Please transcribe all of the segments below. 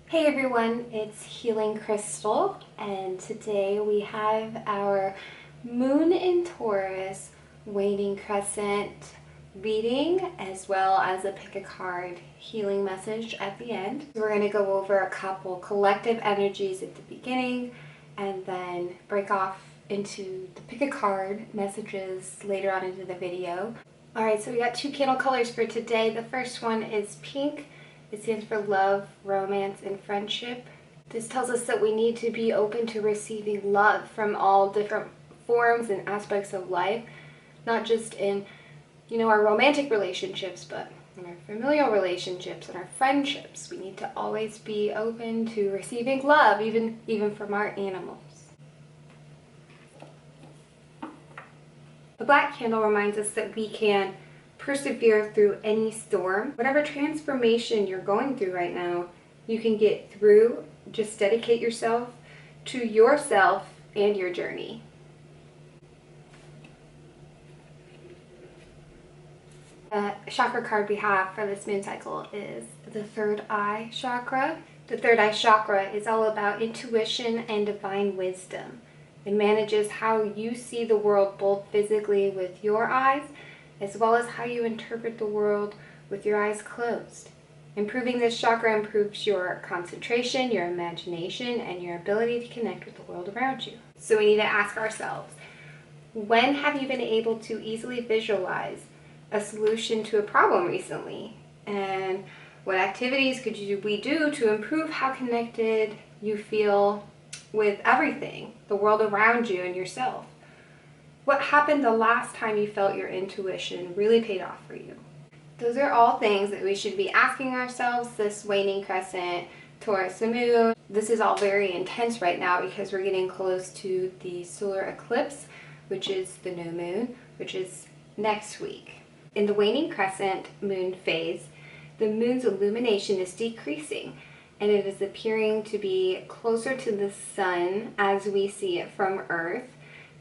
Hey everyone, it's Healing Crystal, and today we have our Moon in Taurus waning crescent reading, as well as a pick a card healing message at the end. We're going to go over a couple collective energies at the beginning and then break off into the pick a card messages later on into the video. Alright, so we got two candle colors for today. The first one is pink. It stands for love, romance, and friendship. This tells us that we need to be open to receiving love from all different forms and aspects of life, not just in, our romantic relationships, but in our familial relationships and our friendships. We need to always be open to receiving love, even from our animals. The black candle reminds us that we can persevere through any storm. Whatever transformation you're going through right now, you can get through. Just dedicate yourself to yourself and your journey. The chakra card we have for this moon cycle is the third eye chakra. The third eye chakra is all about intuition and divine wisdom. It manages how you see the world both physically with your eyes as well as how you interpret the world with your eyes closed. Improving this chakra improves your concentration, your imagination, and your ability to connect with the world around you. So we need to ask ourselves, when have you been able to easily visualize a solution to a problem recently? And what activities could we do to improve how connected you feel with everything, the world around you and yourself? What happened the last time you felt your intuition really paid off for you? Those are all things that we should be asking ourselves this waning crescent, Taurus Moon. This is all very intense right now because we're getting close to the solar eclipse, which is the new moon, which is next week. In the waning crescent moon phase, the moon's illumination is decreasing, and it is appearing to be closer to the sun as we see it from Earth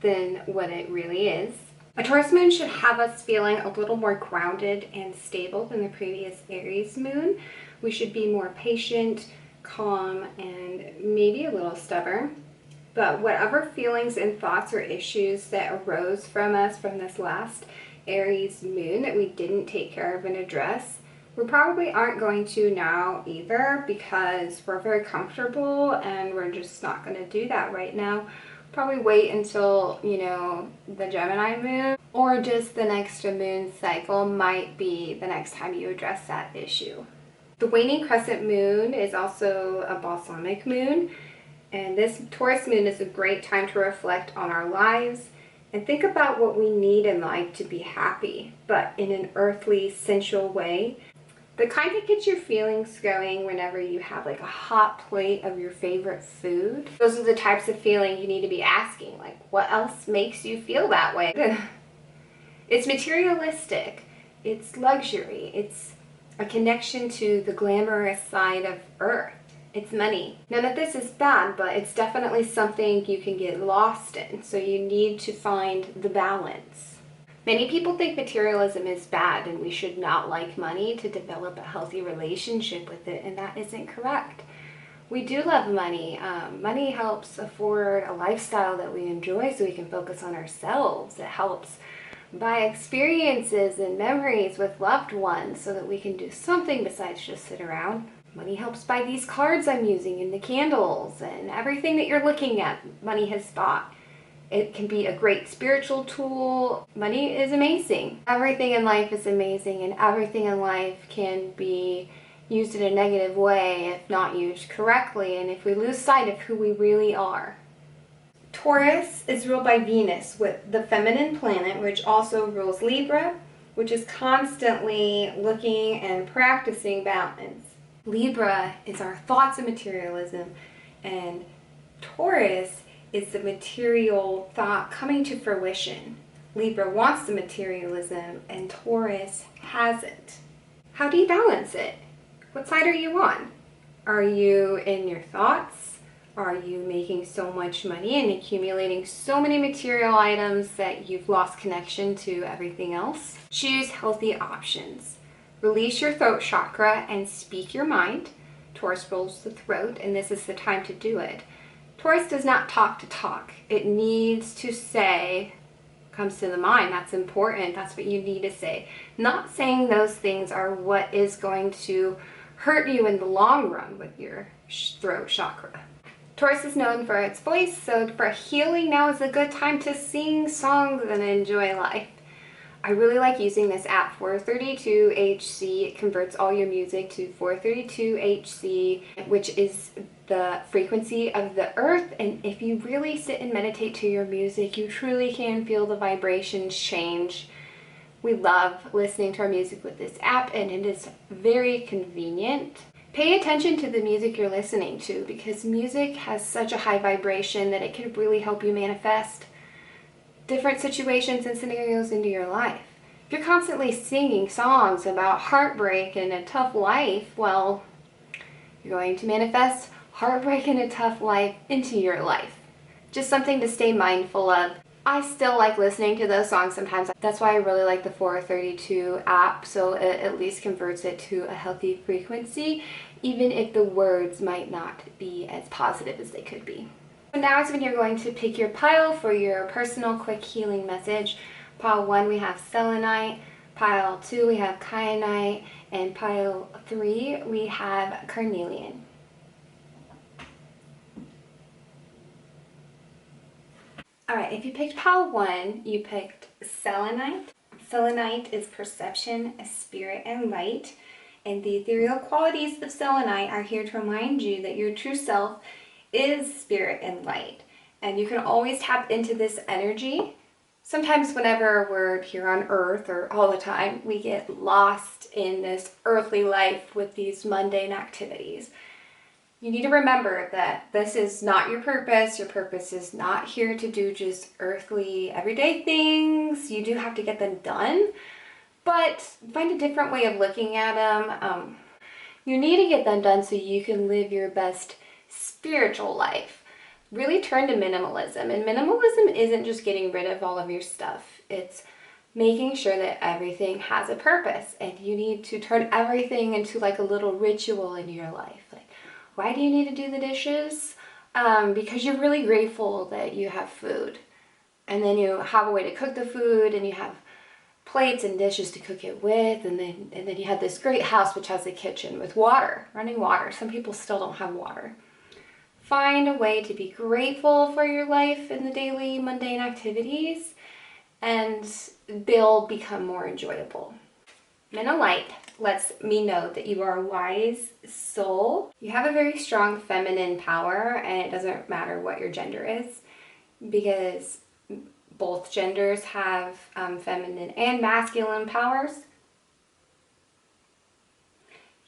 than what it really is. A Taurus moon should have us feeling a little more grounded and stable than the previous Aries moon. We should be more patient, calm, and maybe a little stubborn. But whatever feelings and thoughts or issues that arose from us from this last Aries moon that we didn't take care of and address, we probably aren't going to now either, because we're very comfortable and we're just not going to do that right now. Probably wait until, the Gemini moon, or just the next moon cycle might be the next time you address that issue. The waning crescent moon is also a balsamic moon, and this Taurus moon is a great time to reflect on our lives and think about what we need in life to be happy, but in an earthly, sensual way. The kind that gets your feelings going whenever you have like a hot plate of your favorite food. Those are the types of feeling you need to be asking, like, what else makes you feel that way? It's materialistic, it's luxury, it's a connection to the glamorous side of Earth. It's money. None of this is bad, but it's definitely something you can get lost in, so you need to find the balance. Many people think materialism is bad and we should not like money to develop a healthy relationship with it, and that isn't correct. We do love money. Money helps afford a lifestyle that we enjoy so we can focus on ourselves. It helps buy experiences and memories with loved ones so that we can do something besides just sit around. Money helps buy these cards I'm using and the candles and everything that you're looking at. Money has bought. It can be a great spiritual tool. Money is amazing. Everything in life is amazing, and everything in life can be used in a negative way if not used correctly, and if we lose sight of who we really are. Taurus is ruled by Venus, with the feminine planet, which also rules Libra, which is constantly looking and practicing balance. Libra is our thoughts and materialism, and Taurus is the material thought coming to fruition. Libra wants the materialism and Taurus hasn't. How do you balance it? What side are you on? Are you in your thoughts? Are you making so much money and accumulating so many material items that you've lost connection to everything else? Choose healthy options. Release your throat chakra and speak your mind. Taurus rules the throat, and this is the time to do it. Taurus does not talk to talk. It needs to say, comes to the mind. That's important. That's what you need to say. Not saying those things are what is going to hurt you in the long run with your throat chakra. Taurus is known for its voice, so for healing, now is a good time to sing songs and enjoy life. I really like using this app, 432Hz. It converts all your music to 432Hz, which is the frequency of the earth. And if you really sit and meditate to your music, you truly can feel the vibrations change. We love listening to our music with this app, and it is very convenient. Pay attention to the music you're listening to, because music has such a high vibration that it can really help you manifest different situations and scenarios into your life. If you're constantly singing songs about heartbreak and a tough life, well, you're going to manifest heartbreak and a tough life into your life. Just something to stay mindful of. I still like listening to those songs sometimes. That's why I really like the 432 app, so it at least converts it to a healthy frequency, even if the words might not be as positive as they could be. So now is when you're going to pick your pile for your personal quick healing message. Pile 1 we have selenite, pile 2 we have kyanite, and pile 3 we have carnelian. Alright, if you picked pile 1, you picked selenite. Selenite is perception, spirit, and light. And the ethereal qualities of selenite are here to remind you that your true self is spirit and light. And you can always tap into this energy. Sometimes whenever we're here on earth, or all the time, we get lost in this earthly life with these mundane activities. You need to remember that this is not your purpose. Your purpose is not here to do just earthly, everyday things. You do have to get them done, but find a different way of looking at them. You need to get them done so you can live your best spiritual life. Really turn to minimalism. And minimalism isn't just getting rid of all of your stuff. It's making sure that everything has a purpose. And you need to turn everything into like a little ritual in your life. Like, why do you need to do the dishes? Because you're really grateful that you have food. And then you have a way to cook the food, and you have plates and dishes to cook it with, and then you have this great house which has a kitchen with water, running water. Some people still don't have water. Find a way to be grateful for your life in the daily mundane activities, and they'll become more enjoyable. Menolite lets me know that you are a wise soul. You have a very strong feminine power, and it doesn't matter what your gender is, because both genders have feminine and masculine powers.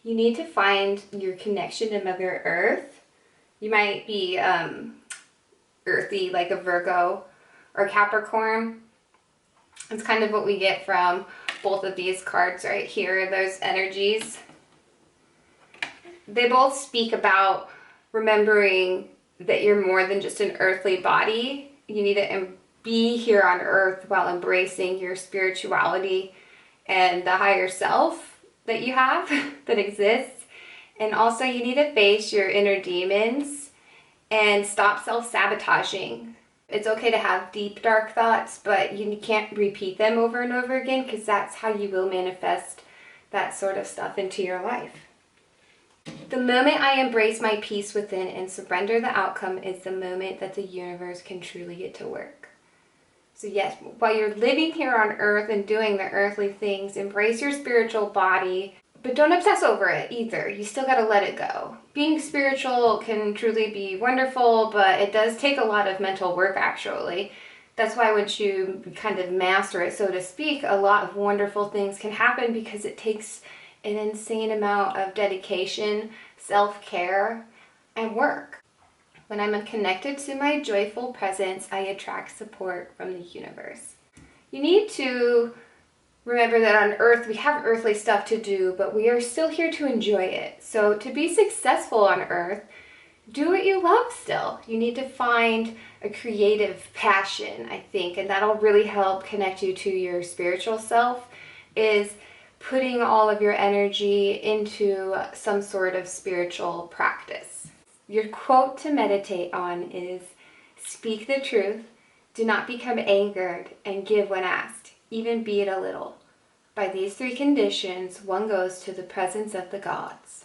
You need to find your connection to Mother Earth. You might be earthy, like a Virgo or Capricorn. It's kind of what we get from both of these cards right here, those energies. They both speak about remembering that you're more than just an earthly body. You need to be here on earth while embracing your spirituality and the higher self that you have that exists. And also you need to face your inner demons and stop self-sabotaging. It's okay to have deep, dark thoughts, but you can't repeat them over and over again, because that's how you will manifest that sort of stuff into your life. The moment I embrace my peace within and surrender the outcome is the moment that the universe can truly get to work. So yes, while you're living here on earth and doing the earthly things, embrace your spiritual body, but don't obsess over it either. You still gotta let it go. Being spiritual can truly be wonderful, but it does take a lot of mental work, actually. That's why once you kind of master it, so to speak, a lot of wonderful things can happen, because it takes an insane amount of dedication, self-care, and work. When I'm connected to my joyful presence, I attract support from the universe. You need to remember that on earth we have earthly stuff to do, but we are still here to enjoy it. So to be successful on earth, do what you love still. You need to find a creative passion, I think, and that'll really help connect you to your spiritual self, is putting all of your energy into some sort of spiritual practice. Your quote to meditate on is, "Speak the truth, do not become angered, and give when asked, even be it a little. By these three conditions, one goes to the presence of the gods."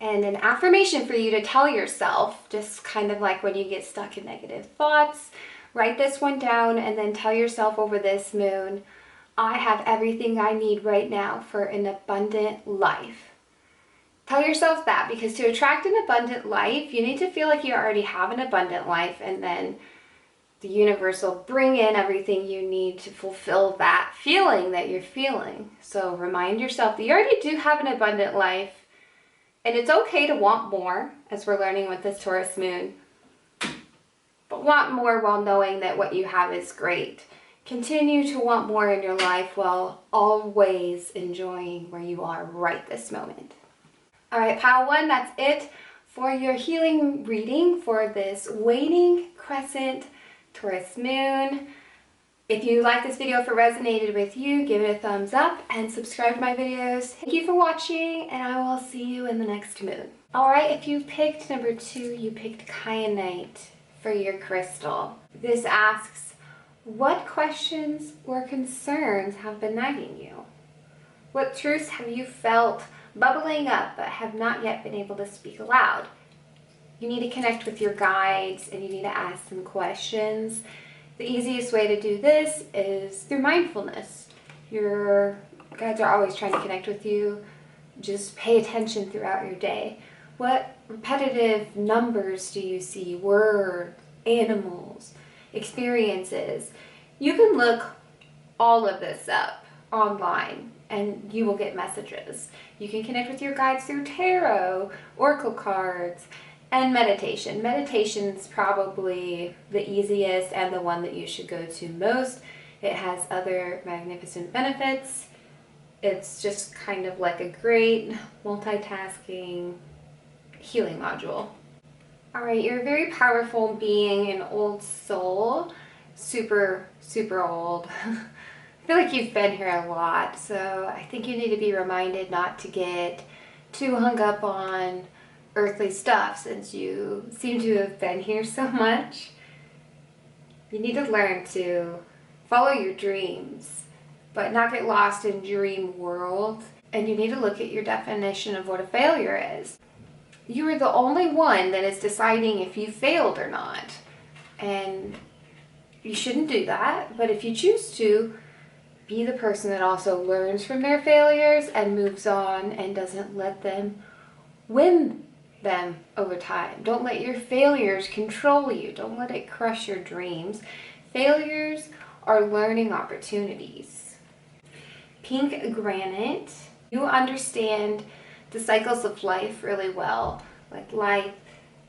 And an affirmation for you to tell yourself, just kind of like when you get stuck in negative thoughts, write this one down and then tell yourself over this moon, "I have everything I need right now for an abundant life." Tell yourself that, because to attract an abundant life, you need to feel like you already have an abundant life, and then the universe will bring in everything you need to fulfill that feeling that you're feeling. So remind yourself that you already do have an abundant life, and it's okay to want more, as we're learning with this Taurus moon. But want more while knowing that what you have is great. Continue to want more in your life while always enjoying where you are right this moment. All right, pile one, that's it for your healing reading for this waning crescent Taurus moon. If you like this video, if it resonated with you, give it a thumbs up and subscribe to my videos. Thank you for watching, and I will see you in the next moon. All right, if you picked number 2, you picked kyanite for your crystal. This asks, what questions or concerns have been nagging you? What truths have you felt bubbling up but have not yet been able to speak aloud? You need to connect with your guides and you need to ask them questions. The easiest way to do this is through mindfulness. Your guides are always trying to connect with you. Just pay attention throughout your day. What repetitive numbers do you see? Words, animals, experiences. You can look all of this up online and you will get messages. You can connect with your guides through tarot, oracle cards, and meditation. Meditation's probably the easiest and the one that you should go to most. It has other magnificent benefits. It's just kind of like a great multitasking healing module. All right, you're a very powerful being, an old soul, super, super old. I feel like you've been here a lot, so I think you need to be reminded not to get too hung up on earthly stuff since you seem to have been here so much. You need to learn to follow your dreams, but not get lost in dream world. And you need to look at your definition of what a failure is. You are the only one that is deciding if you failed or not. And you shouldn't do that, but if you choose to, be the person that also learns from their failures and moves on and doesn't let them win them over time. Don't let your failures control you. Don't let it crush your dreams. Failures are learning opportunities. Pink granite. You understand the cycles of life really well, like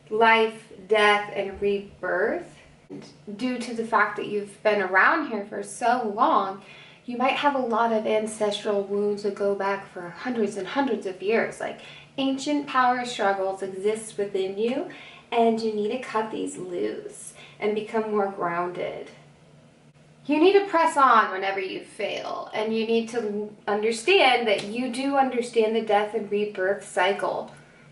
life, death, and rebirth. And due to the fact that you've been around here for so long, you might have a lot of ancestral wounds that go back for hundreds and hundreds of years. Like ancient power struggles exist within you, and you need to cut these loose and become more grounded. You need to press on whenever you fail, and you need to understand that you do understand the death and rebirth cycle.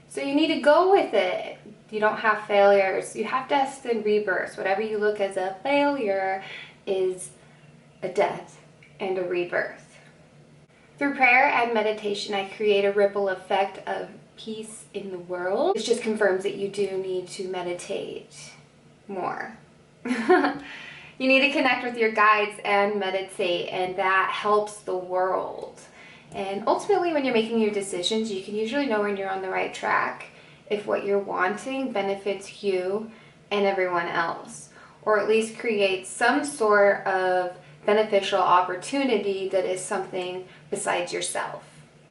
So you need to go with it. You don't have failures. You have deaths and rebirths. Whatever you look as a failure is a death and a rebirth. Through prayer and meditation, I create a ripple effect of peace in the world. This just confirms that you do need to meditate more. You need to connect with your guides and meditate, and that helps the world. And ultimately, when you're making your decisions, you can usually know when you're on the right track if what you're wanting benefits you and everyone else, or at least creates some sort of beneficial opportunity that is something besides yourself.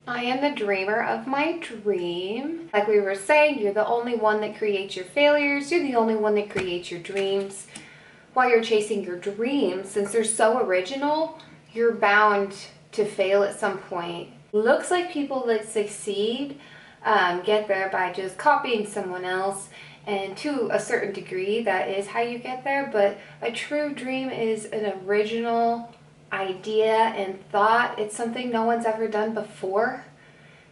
I am the dreamer of my dream. Like we were saying, you're the only one that creates your failures. You're the only one that creates your dreams. While you're chasing your dreams, since they're so original, you're bound to fail at some point. Looks like people that succeed get there by just copying someone else, and to a certain degree that is how you get there, but a true dream is an original idea and thought. It's something no one's ever done before.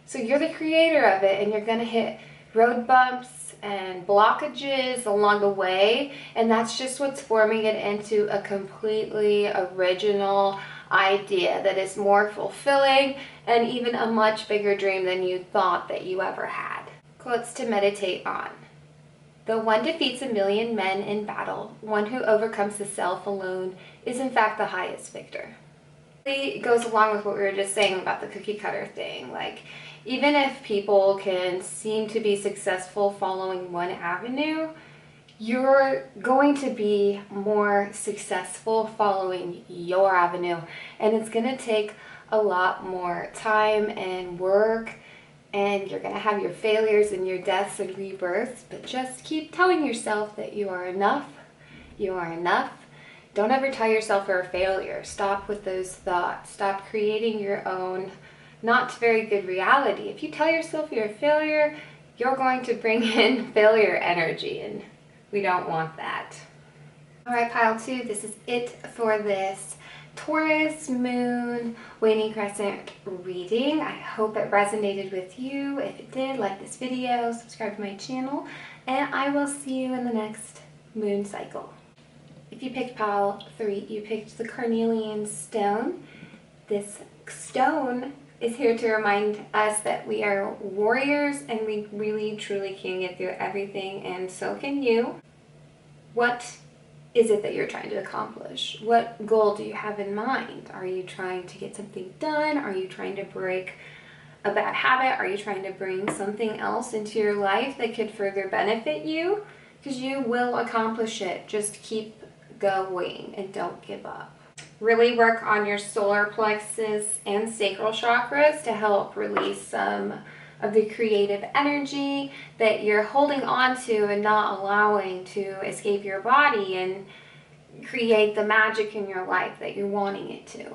So you're the creator of it, and you're going to hit road bumps and blockages along the way, and that's just what's forming it into a completely original idea that is more fulfilling and even a much bigger dream than you thought that you ever had. Quotes to meditate on. Though one defeats 1,000,000 men in battle, one who overcomes the self alone is in fact the highest victor. It goes along with what we were just saying about the cookie cutter thing. Like, even if people can seem to be successful following one avenue, you're going to be more successful following your avenue. And it's going to take a lot more time and work, and you're going to have your failures and your deaths and rebirths, but just keep telling yourself that you are enough. You are enough. Don't ever tell yourself you're a failure. Stop with those thoughts. Stop creating your own not very good reality. If you tell yourself you're a failure, you're going to bring in failure energy, and we don't want that. All right, pile 2, this is it for this Taurus Moon waning crescent reading. I hope it resonated with you. If it did, like this video, subscribe to my channel, and I will see you in the next moon cycle. If you picked pile 3, you picked the carnelian stone. This stone is here to remind us that we are warriors, and we really truly can get through everything, and so can you. What is it that you're trying to accomplish? What goal do you have in mind? Are you trying to get something done? Are you trying to break a bad habit? Are you trying to bring something else into your life that could further benefit you? Because you will accomplish it. Just keep going and don't give up. Really work on your solar plexus and sacral chakras to help release some of the creative energy that you're holding on to and not allowing to escape your body and create the magic in your life that you're wanting it to.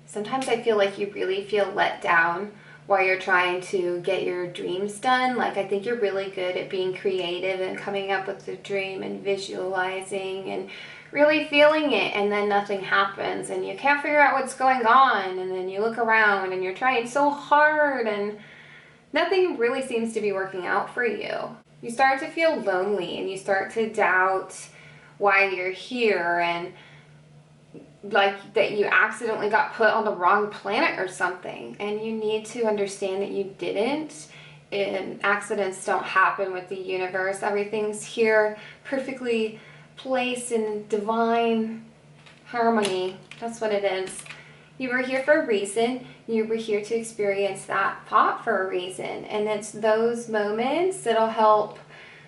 Sometimes I feel like you really feel let down while you're trying to get your dreams done. Like, I think you're really good at being creative and coming up with the dream and visualizing and really feeling it, and then nothing happens and you can't figure out what's going on, and then you look around and you're trying so hard and nothing really seems to be working out for you. You start to feel lonely, and you start to doubt why you're here, and like that you accidentally got put on the wrong planet or something, and you need to understand that you didn't. And accidents don't happen with the universe. Everything's here perfectly placed in divine harmony. That's what it is. You were here for a reason. You were here to experience that thought for a reason. And it's those moments that'll help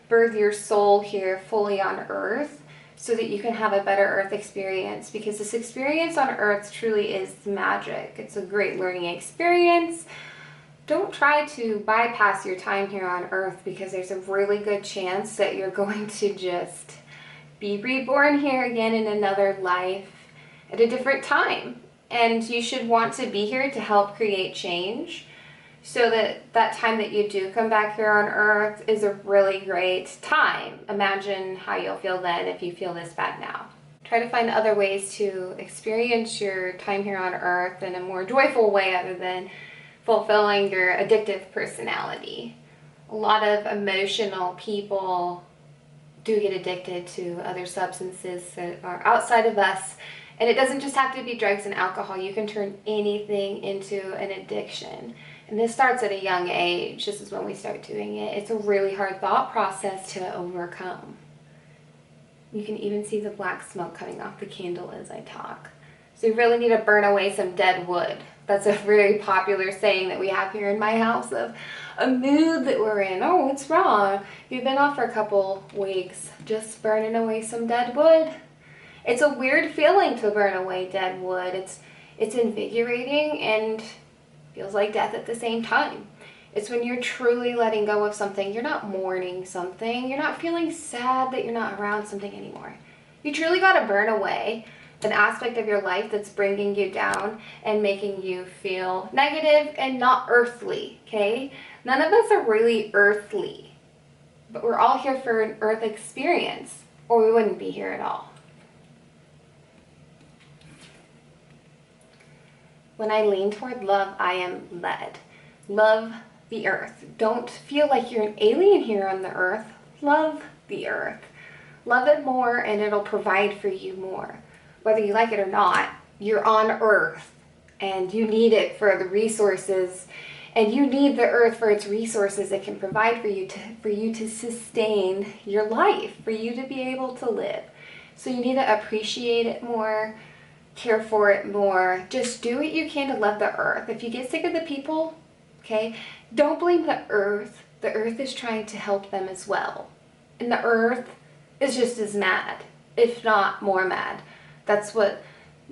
birth your soul here fully on Earth, so that you can have a better Earth experience. Because this experience on Earth truly is magic. It's a great learning experience. Don't try to bypass your time here on Earth, because there's a really good chance that you're going to just be reborn here again in another life at a different time. And you should want to be here to help create change, so that that time that you do come back here on Earth is a really great time. Imagine how you'll feel then if you feel this bad now. Try to find other ways to experience your time here on Earth in a more joyful way, other than fulfilling your addictive personality. A lot of emotional people do get addicted to other substances that are outside of us. And it doesn't just have to be drugs and alcohol. You can turn anything into an addiction. And this starts at a young age. This is when we start doing it. It's a really hard thought process to overcome. You can even see the black smoke coming off the candle as I talk. So you really need to burn away some dead wood. That's a very popular saying that we have here in my house, of a mood that we're in. Oh, what's wrong? You've been off for a couple weeks. Just burning away some dead wood. It's a weird feeling to burn away dead wood. It's invigorating and feels like death at the same time. It's when you're truly letting go of something. You're not mourning something. You're not feeling sad that you're not around something anymore. You truly got to burn away an aspect of your life that's bringing you down and making you feel negative and not earthly, okay? None of us are really earthly, but we're all here for an earth experience, or we wouldn't be here at all. When I lean toward love, I am led. Love the earth. Don't feel like you're an alien here on the earth. Love the earth. Love it more and it'll provide for you more. Whether you like it or not, you're on earth and you need it for the resources, and you need the earth for its resources it can provide for you to sustain your life, for you to be able to live. So you need to appreciate it more, care for it more. Just do what you can to love the earth. If you get sick of the people, okay, don't blame the earth. The earth is trying to help them as well. And the earth is just as mad, if not more mad. That's what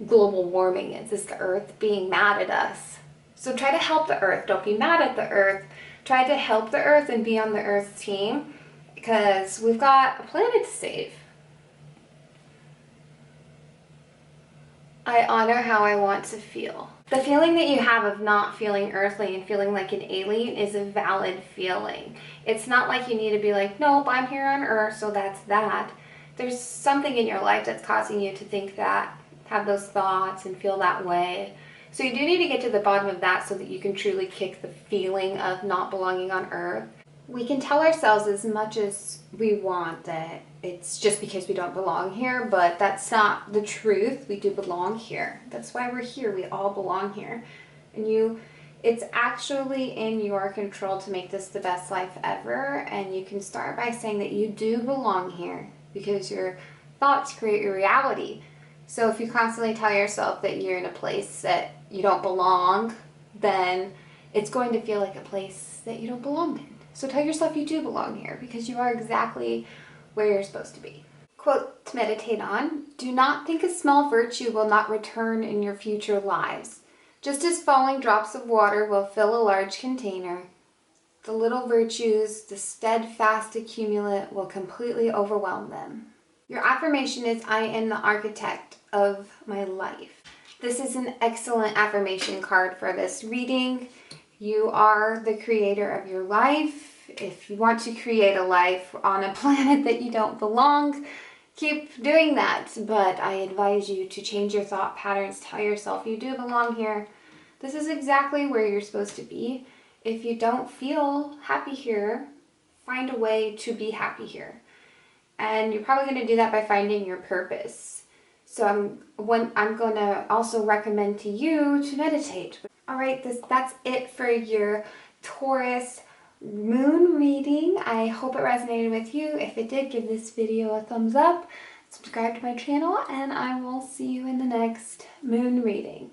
global warming is the earth being mad at us. So try to help the earth. Don't be mad at the earth. Try to help the earth and be on the earth's team, because we've got a planet to save. I honor how I want to feel. The feeling that you have of not feeling earthly and feeling like an alien is a valid feeling. It's not like you need to be like, nope, I'm here on earth, so that's that. There's something in your life that's causing you to think that, have those thoughts and feel that way. So you do need to get to the bottom of that so that you can truly kick the feeling of not belonging on earth. We can tell ourselves as much as we want that it's just because we don't belong here, but that's not the truth. We do belong here. That's why we're here. We all belong here. And it's actually in your control to make this the best life ever. And you can start by saying that you do belong here, because your thoughts create your reality. So if you constantly tell yourself that you're in a place that you don't belong, then it's going to feel like a place that you don't belong in. So tell yourself you do belong here, because you are exactly where you're supposed to be. Quote to meditate on: do not think a small virtue will not return in your future lives. Just as falling drops of water will fill a large container, the little virtues, the steadfast accumulate, will completely overwhelm them. Your affirmation is, I am the architect of my life. This is an excellent affirmation card for this reading. You are the creator of your life. If you want to create a life on a planet that you don't belong, keep doing that. But I advise you to change your thought patterns. Tell yourself you do belong here. This is exactly where you're supposed to be. If you don't feel happy here, find a way to be happy here. And you're probably going to do that by finding your purpose. So I'm going to also recommend to you to meditate. All right, that's it for your Taurus Moon reading. I hope it resonated with you. If it did, give this video a thumbs up, subscribe to my channel, and I will see you in the next Moon reading.